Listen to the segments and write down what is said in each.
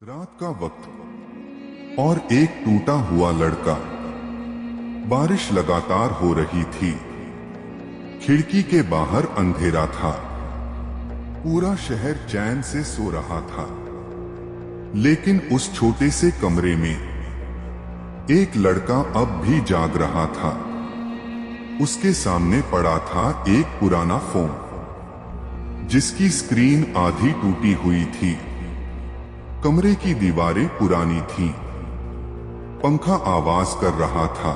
रात का वक्त और एक टूटा हुआ लड़का। बारिश लगातार हो रही थी। खिड़की के बाहर अंधेरा था। पूरा शहर चैन से सो रहा था, लेकिन उस छोटे से कमरे में एक लड़का अब भी जाग रहा था। उसके सामने पड़ा था एक पुराना फोन, जिसकी स्क्रीन आधी टूटी हुई थी। कमरे की दीवारें पुरानी थीं। पंखा आवाज कर रहा था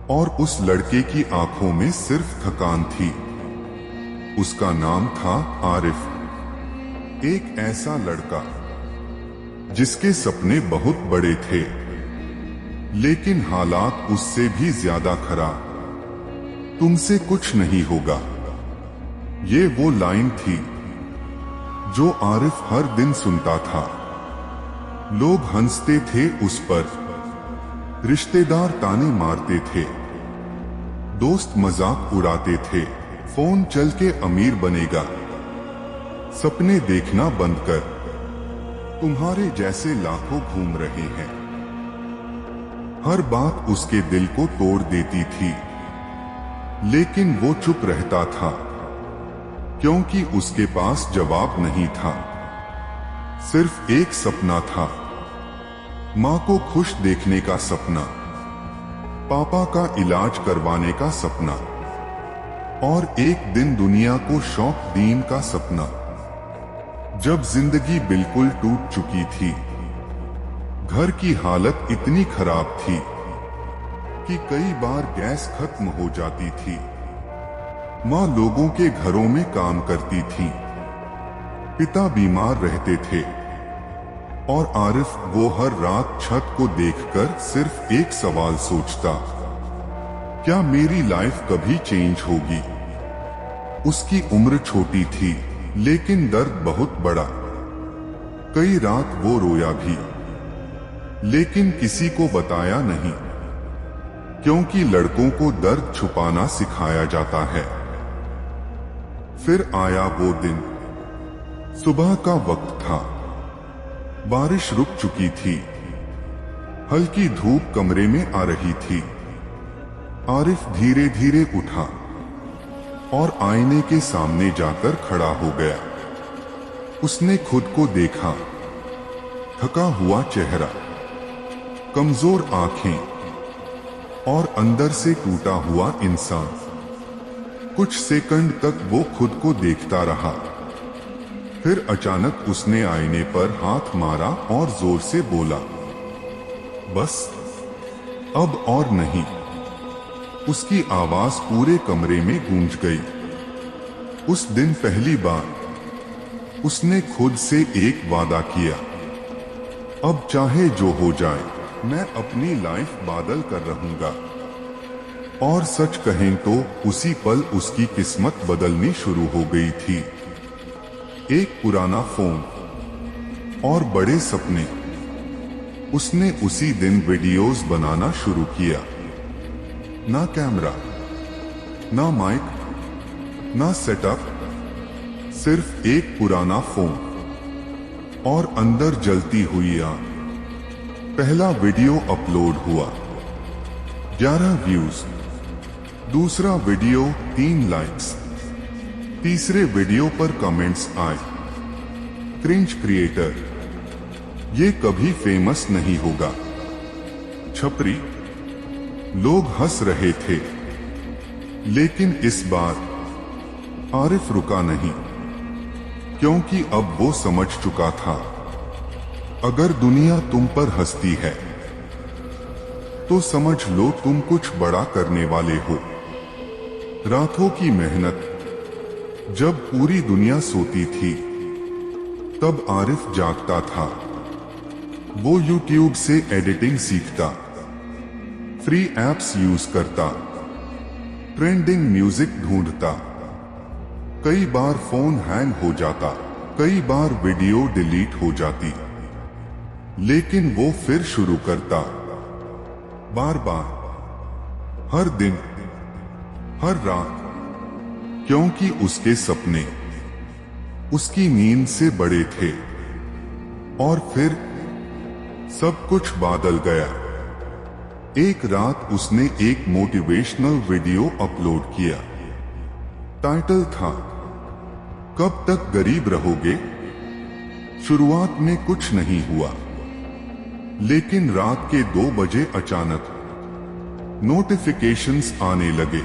और उस लड़के की आंखों में सिर्फ थकान थी। उसका नाम था आरिफ। एक ऐसा लड़का जिसके सपने बहुत बड़े थे, लेकिन हालात उससे भी ज्यादा खराब। तुमसे कुछ नहीं होगा, ये वो लाइन थी जो आरिफ हर दिन सुनता था। लोग हंसते थे उस पर, रिश्तेदार ताने मारते थे, दोस्त मजाक उड़ाते थे। फोन चल के अमीर बनेगा, सपने देखना बंद कर, तुम्हारे जैसे लाखों घूम रहे हैं। हर बात उसके दिल को तोड़ देती थी, लेकिन वो चुप रहता था, क्योंकि उसके पास जवाब नहीं था। सिर्फ एक सपना था, माँ को खुश देखने का सपना, पापा का इलाज करवाने का सपना, और एक दिन दुनिया को शौक दीन का सपना। जब जिंदगी बिल्कुल टूट चुकी थी, घर की हालत इतनी खराब थी कि कई बार गैस खत्म हो जाती थी। माँ लोगों के घरों में काम करती थी, पिता बीमार रहते थे, और आरिफ वो हर रात छत को देखकर सिर्फ एक सवाल सोचता, क्या मेरी लाइफ कभी चेंज होगी? उसकी उम्र छोटी थी, लेकिन दर्द बहुत बड़ा। कई रात वो रोया भी, लेकिन किसी को बताया नहीं, क्योंकि लड़कों को दर्द छुपाना सिखाया जाता है। फिर आया वो दिन। सुबह का वक्त था। बारिश रुक चुकी थी। हल्की धूप कमरे में आ रही थी। आरिफ धीरे धीरे उठा और आईने के सामने जाकर खड़ा हो गया। उसने खुद को देखा। थका हुआ चेहरा, कमजोर आंखें, और अंदर से टूटा हुआ इंसान। कुछ सेकंड तक वो खुद को देखता रहा। फिर अचानक उसने आईने पर हाथ मारा और जोर से बोला, बस, अब और नहीं। उसकी आवाज पूरे कमरे में गूंज गई। उस दिन पहली बार उसने खुद से एक वादा किया, अब चाहे जो हो जाए, मैं अपनी लाइफ बदल कर रहूंगा। और सच कहें तो उसी पल उसकी किस्मत बदलनी शुरू हो गई थी। एक पुराना फोन और बड़े सपने। उसने उसी दिन वीडियोस बनाना शुरू किया। ना कैमरा, ना माइक, ना सेटअप, सिर्फ एक पुराना फोन और अंदर जलती हुई आग। पहला वीडियो अपलोड हुआ, 11 व्यूज। दूसरा वीडियो 3 लाइक्स। तीसरे वीडियो पर कमेंट्स आए, क्रिंज क्रिएटर, ये कभी फेमस नहीं होगा। छपरी। लोग हंस रहे थे, लेकिन इस बार आरिफ रुका नहीं, क्योंकि अब वो समझ चुका था, अगर दुनिया तुम पर हंसती है तो समझ लो तुम कुछ बड़ा करने वाले हो। रातों की मेहनत। जब पूरी दुनिया सोती थी, तब आरिफ जागता था। वो यूट्यूब से एडिटिंग सीखता, फ्री एप्स यूज करता, ट्रेंडिंग म्यूजिक ढूंढता। कई बार फोन हैंग हो जाता, कई बार वीडियो डिलीट हो जाती, लेकिन वो फिर शुरू करता, बार बार, हर दिन, हर रात, क्योंकि उसके सपने उसकी नींद से बड़े थे। और फिर सब कुछ बदल गया। एक रात उसने एक मोटिवेशनल वीडियो अपलोड किया। टाइटल था, कब तक गरीब रहोगे? शुरुआत में कुछ नहीं हुआ, लेकिन रात के 2 बजे अचानक नोटिफिकेशंस आने लगे।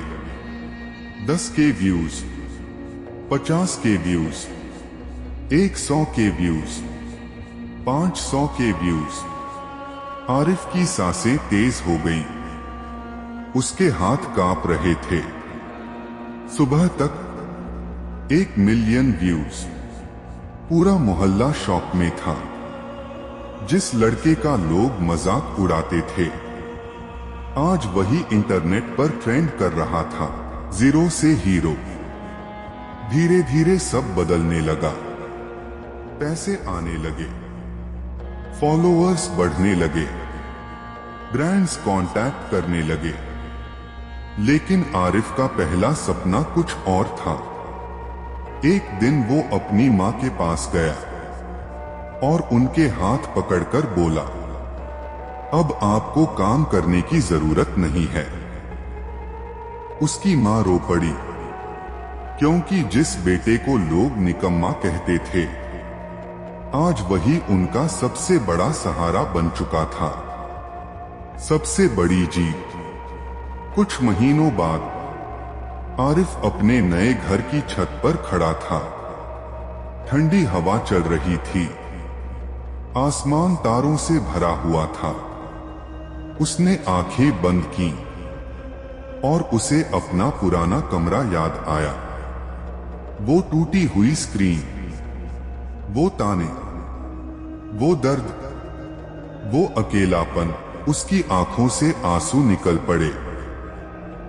10 के व्यूज, 50 के व्यूज, 100 के व्यूज, 500 के व्यूज। आरिफ की सांसें तेज हो गईं। उसके हाथ कांप रहे थे। सुबह तक 1 मिलियन व्यूज। पूरा मोहल्ला शॉक में था। जिस लड़के का लोग मजाक उड़ाते थे, आज वही इंटरनेट पर ट्रेंड कर रहा था। 0 से हीरो। धीरे धीरे सब बदलने लगा। पैसे आने लगे, फॉलोअर्स बढ़ने लगे, ब्रांड्स कांटेक्ट करने लगे। लेकिन आरिफ का पहला सपना कुछ और था। एक दिन वो अपनी माँ के पास गया और उनके हाथ पकड़कर बोला, अब आपको काम करने की जरूरत नहीं है। उसकी माँ रो पड़ी, क्योंकि जिस बेटे को लोग निकम्मा कहते थे, आज वही उनका सबसे बड़ा सहारा बन चुका था। सबसे बड़ी जीत। कुछ महीनों बाद आरिफ अपने नए घर की छत पर खड़ा था। ठंडी हवा चल रही थी। आसमान तारों से भरा हुआ था। उसने आंखें बंद की और उसे अपना पुराना कमरा याद आया। वो टूटी हुई स्क्रीन, वो ताने, वो दर्द, वो अकेलापन। उसकी आंखों से आंसू निकल पड़े।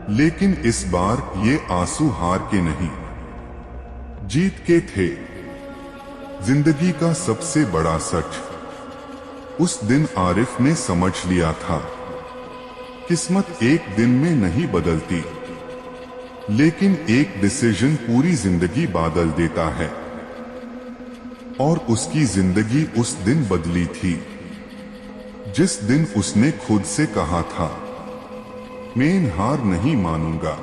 लेकिन इस बार ये आंसू हार के नहीं, जीत के थे। जिंदगी का सबसे बड़ा सच। उस दिन आरिफ ने समझ लिया था, किस्मत एक दिन में नहीं बदलती, लेकिन एक डिसीजन पूरी जिंदगी बदल देता है। और उसकी जिंदगी उस दिन बदली थी, जिस दिन उसने खुद से कहा था, मैं हार नहीं मानूंगा।